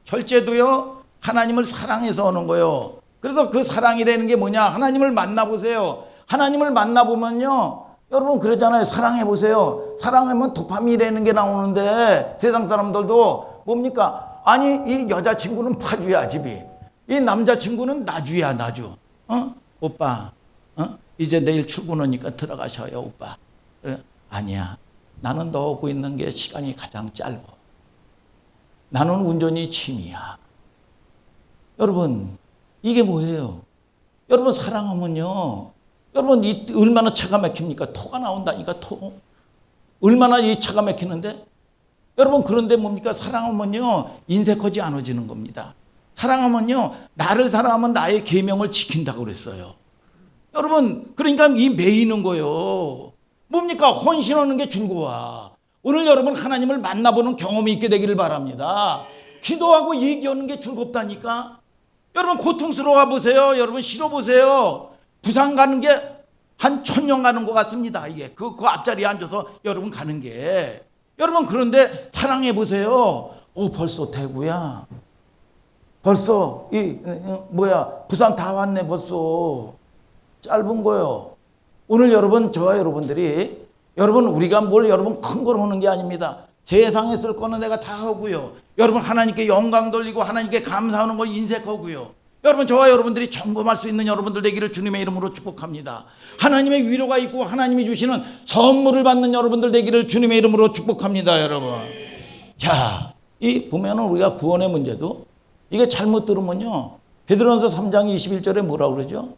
절제도요. 하나님을 사랑해서 오는 거예요. 그래서 그 사랑이라는 게 뭐냐? 하나님을 만나보세요. 하나님을 만나보면요. 여러분 그러잖아요. 사랑해보세요. 사랑하면 도파민이라는 게 나오는데 세상 사람들도 뭡니까? 아니 이 여자친구는 파주야 집이. 이 남자친구는 나주야 나주. 오빠 이제 내일 출근하니까 들어가셔요 오빠. 그래. 아니야. 나는 너하고 있는 게 시간이 가장 짧아. 나는 운전이 취미야. 여러분 이게 뭐예요? 여러분 사랑하면요. 여러분 이 얼마나 차가 막힙니까? 토가 나온다니까 토. 얼마나 이 차가 막히는데? 여러분 그런데 뭡니까? 사랑하면요. 인색하지 않아지는 겁니다. 사랑하면요. 나를 사랑하면 나의 계명을 지킨다고 그랬어요. 여러분 그러니까 이 매이는 거예요. 뭡니까? 헌신하는 게 즐거워. 오늘 여러분 하나님을 만나보는 경험이 있게 되기를 바랍니다. 기도하고 얘기하는 게 즐겁다니까. 여러분 고통스러워 보세요. 여러분 싫어 보세요. 부산 가는 게 한 1000년 가는 것 같습니다. 이게 그 앞자리에 앉아서 여러분 가는 게. 여러분 그런데 사랑해 보세요. 벌써 대구야. 벌써 부산 다 왔네 벌써. 짧은 거요. 오늘 여러분 저와 여러분들이 여러분 우리가 뭘 여러분 큰 걸 하는 게 아닙니다. 세상에 쓸 거는 내가 다 하고요. 여러분 하나님께 영광 돌리고 하나님께 감사하는 걸 인색하고요. 여러분, 저와 여러분들이 점검할 수 있는 여러분들 되기를 주님의 이름으로 축복합니다. 하나님의 위로가 있고 하나님이 주시는 선물을 받는 여러분들 되기를 주님의 이름으로 축복합니다. 여러분, 자, 이 보면은 우리가 구원의 문제도 이게 잘못 들으면요, 베드로전서 3장 21절에 뭐라고 그러죠?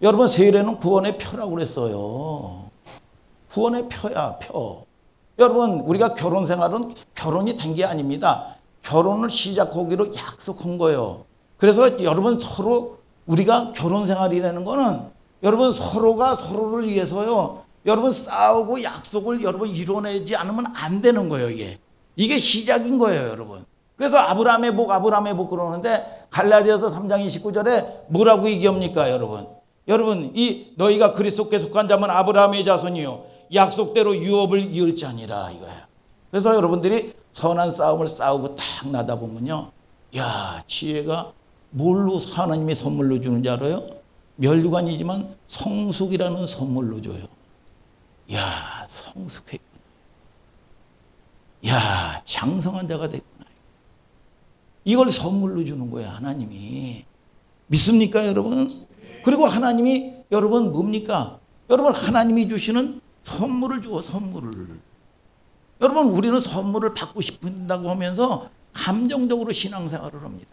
여러분, 세례는 구원의 표라고 그랬어요. 구원의 표야, 표. 여러분, 우리가 결혼 생활은 결혼이 된 게 아닙니다. 결혼을 시작하기로 약속한 거예요. 그래서 여러분, 서로 우리가 결혼 생활이라는 거는 여러분 서로가 서로를 위해서요, 여러분 싸우고 약속을 여러분 이뤄내지 않으면 안 되는 거예요. 이게 시작인 거예요, 여러분. 그래서 아브라함의 복 그러는데 갈라디아서 3장 29절에 뭐라고 얘기합니까, 여러분? 여러분, 이 너희가 그리스도께 속한 자면 아브라함의 자손이요 약속대로 유업을 이을 자니라, 이거예요. 그래서 여러분들이 선한 싸움을 싸우고 딱 나다 보면요, 야, 지혜가 뭘로 하나님이 선물로 주는지 알아요? 멸류관이지만 성숙이라는 선물로 줘요. 야, 성숙해. 야, 장성한 자가 됐구나. 이걸 선물로 주는 거예요, 하나님이. 믿습니까, 여러분? 그리고 하나님이 여러분 뭡니까? 여러분, 하나님이 주시는 선물을 줘, 선물을. 여러분, 우리는 선물을 받고 싶다고 하면서 감정적으로 신앙생활을 합니다.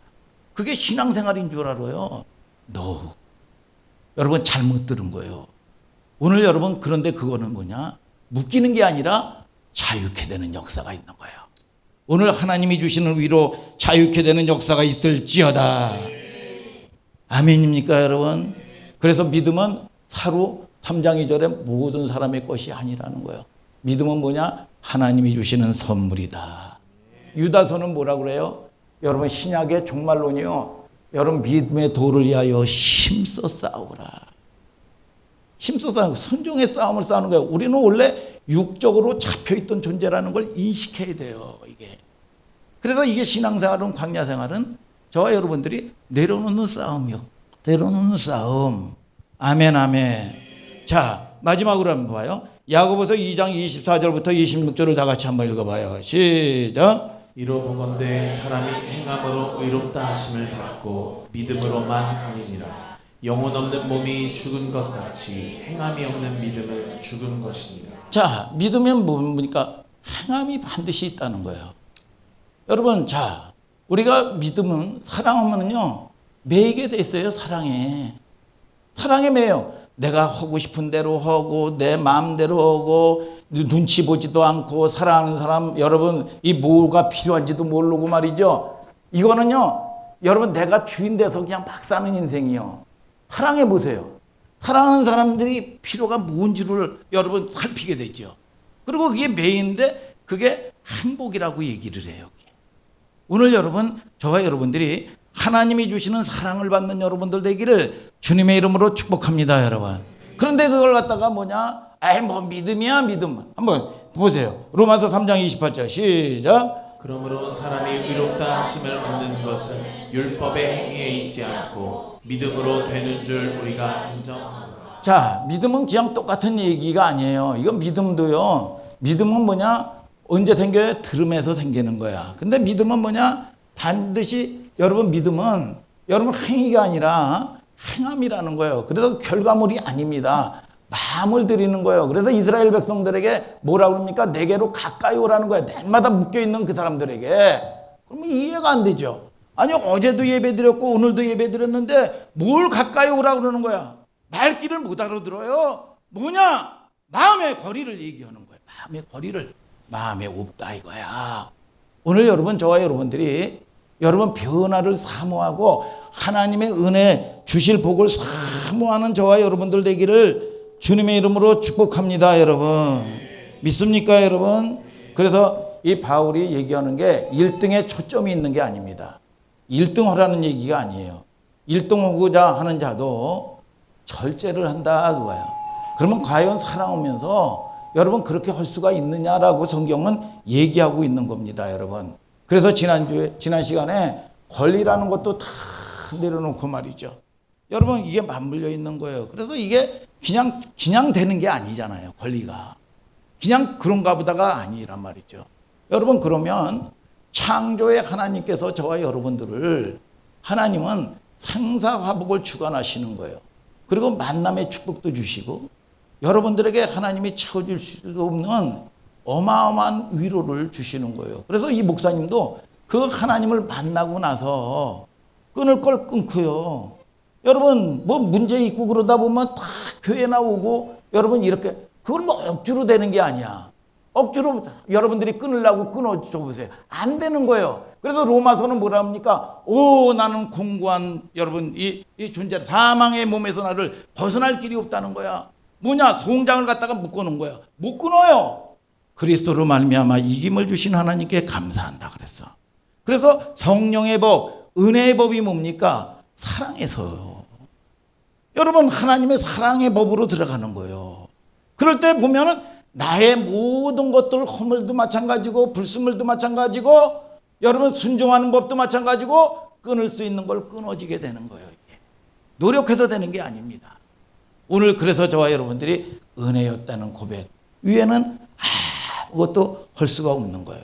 그게 신앙생활인 줄 알아요. No. 여러분, 잘못 들은 거예요. 오늘 여러분, 그런데 그거는 뭐냐? 묶이는 게 아니라 자유케 되는 역사가 있는 거예요. 오늘 하나님이 주시는 위로 자유케 되는 역사가 있을지어다. 아멘입니까, 여러분? 그래서 믿음은 사로 3장 2절에 모든 사람의 것이 아니라는 거예요. 믿음은 뭐냐? 하나님이 주시는 선물이다. 유다서는 뭐라고 그래요? 여러분, 신약의 종말론이요, 여러분 믿음의 도를 위하여 힘써 싸우라. 힘써 싸우고 순종의 싸움을 싸우는 거예요. 우리는 원래 육적으로 잡혀있던 존재라는 걸 인식해야 돼요, 이게. 그래서 이게 신앙생활은, 광야생활은 저와 여러분들이 내려놓는 싸움이요. 내려놓는 싸움. 아멘, 아멘. 자, 마지막으로 한번 봐요. 야고보서 2장 24절부터 26절을 다 같이 한번 읽어봐요. 시작. 이로 보건대 사람이 행함으로 의롭다 하심을 받고 믿음으로만 아니니라. 영혼 없는 몸이 죽은 것 같이 행함이 없는 믿음은 죽은 것이니라. 자, 믿으면 뭡니까? 행함이 반드시 있다는 거예요. 여러분, 자, 우리가 믿음은, 사랑하면요 매이게 돼 있어요. 사랑에 매요. 내가 하고 싶은 대로 하고 내 마음대로 하고 눈치 보지도 않고 사랑하는 사람, 여러분, 이 뭐가 필요한지도 모르고 말이죠. 이거는요, 여러분, 내가 주인 돼서 그냥 막 사는 인생이요. 사랑해 보세요. 사랑하는 사람들이 필요가 뭔지를 여러분 살피게 되죠. 그리고 그게 매인데 그게 행복이라고 얘기를 해요. 오늘 여러분, 저와 여러분들이 하나님이 주시는 사랑을 받는 여러분들 되기를 주님의 이름으로 축복합니다, 여러분. 그런데 그걸 갖다가 뭐냐? 뭐 믿음이야, 믿음. 한번 보세요. 로마서 3장 28절 시작. 그러므로 사람이 의롭다 하심을 얻는 것은 율법의 행위에 있지 않고 믿음으로 되는 줄 우리가 인정합니다. 자, 믿음은 그냥 똑같은 얘기가 아니에요. 이건 믿음도요, 믿음은 뭐냐? 언제 생겨요? 들음에서 생기는 거야. 근데 믿음은 뭐냐? 반드시 여러분, 믿음은 여러분 행위가 아니라 행함이라는 거예요. 그래서 결과물이 아닙니다. 마음을 드리는 거예요. 그래서 이스라엘 백성들에게 뭐라고 합니까? 내게로 가까이 오라는 거예요. 날마다 묶여있는 그 사람들에게. 그러면 이해가 안 되죠. 아니, 어제도 예배 드렸고 오늘도 예배 드렸는데 뭘 가까이 오라고 그러는 거야? 말귀를 못 알아들어요. 뭐냐? 마음의 거리를 얘기하는 거예요. 마음의 거리를. 마음에 없다, 이거야. 오늘 여러분, 저와 여러분들이 여러분 변화를 사모하고 하나님의 은혜 주실 복을 사모하는 저와 여러분들 되기를 주님의 이름으로 축복합니다, 여러분. 믿습니까, 여러분? 그래서 이 바울이 얘기하는 게 1등에 초점이 있는 게 아닙니다. 1등 하라는 얘기가 아니에요. 1등 하고자 하는 자도 절제를 한다, 그거야. 그러면 과연 사랑하면서 여러분 그렇게 할 수가 있느냐라고 성경은 얘기하고 있는 겁니다, 여러분. 그래서 지난 시간에 권리라는 것도 다 내려놓고 말이죠. 여러분, 이게 맞물려 있는 거예요. 그래서 이게 그냥 되는 게 아니잖아요, 권리가. 그냥 그런가 보다가 아니란 말이죠. 여러분, 그러면 창조의 하나님께서 저와 여러분들을, 하나님은 상사화복을 주관하시는 거예요. 그리고 만남의 축복도 주시고 여러분들에게 하나님이 채워줄 수도 없는 어마어마한 위로를 주시는 거예요. 그래서 이 목사님도 그 하나님을 만나고 나서 끊을 걸 끊고요. 여러분 뭐 문제 있고 그러다 보면 다 교회 나오고 여러분 이렇게 그걸 뭐 억지로 되는 게 아니야. 억지로 여러분들이 끊으려고 끊어줘 보세요. 안 되는 거예요. 그래서 로마서는 뭐라 합니까? 오 나는 공고한 여러분 이 존재 사망의 몸에서 나를 벗어날 길이 없다는 거야. 뭐냐 송장을 갖다가 묶어놓은 거야. 못 끊어요. 그리스도로 말미암아 이김을 주신 하나님께 감사한다 그랬어. 그래서 성령의 법, 은혜의 법이 뭡니까? 사랑에서요. 여러분 하나님의 사랑의 법으로 들어가는 거예요. 그럴 때 보면은 나의 모든 것들 허물도 마찬가지고 불순물도 마찬가지고 여러분 순종하는 법도 마찬가지고 끊을 수 있는 걸 끊어지게 되는 거예요. 이게. 노력해서 되는 게 아닙니다. 오늘 그래서 저와 여러분들이 은혜였다는 고백 위에는 아무것도 할 수가 없는 거예요.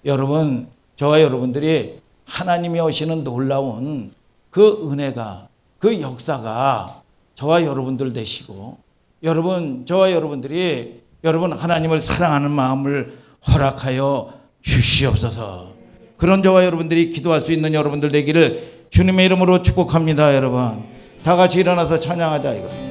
여러분 저와 여러분들이 하나님이 오시는 놀라운 그 은혜가 그 역사가 저와 여러분들 되시고 여러분 저와 여러분들이 여러분 하나님을 사랑하는 마음을 허락하여 주시옵소서. 그런 저와 여러분들이 기도할 수 있는 여러분들 되기를 주님의 이름으로 축복합니다. 여러분 다 같이 일어나서 찬양하자 이거.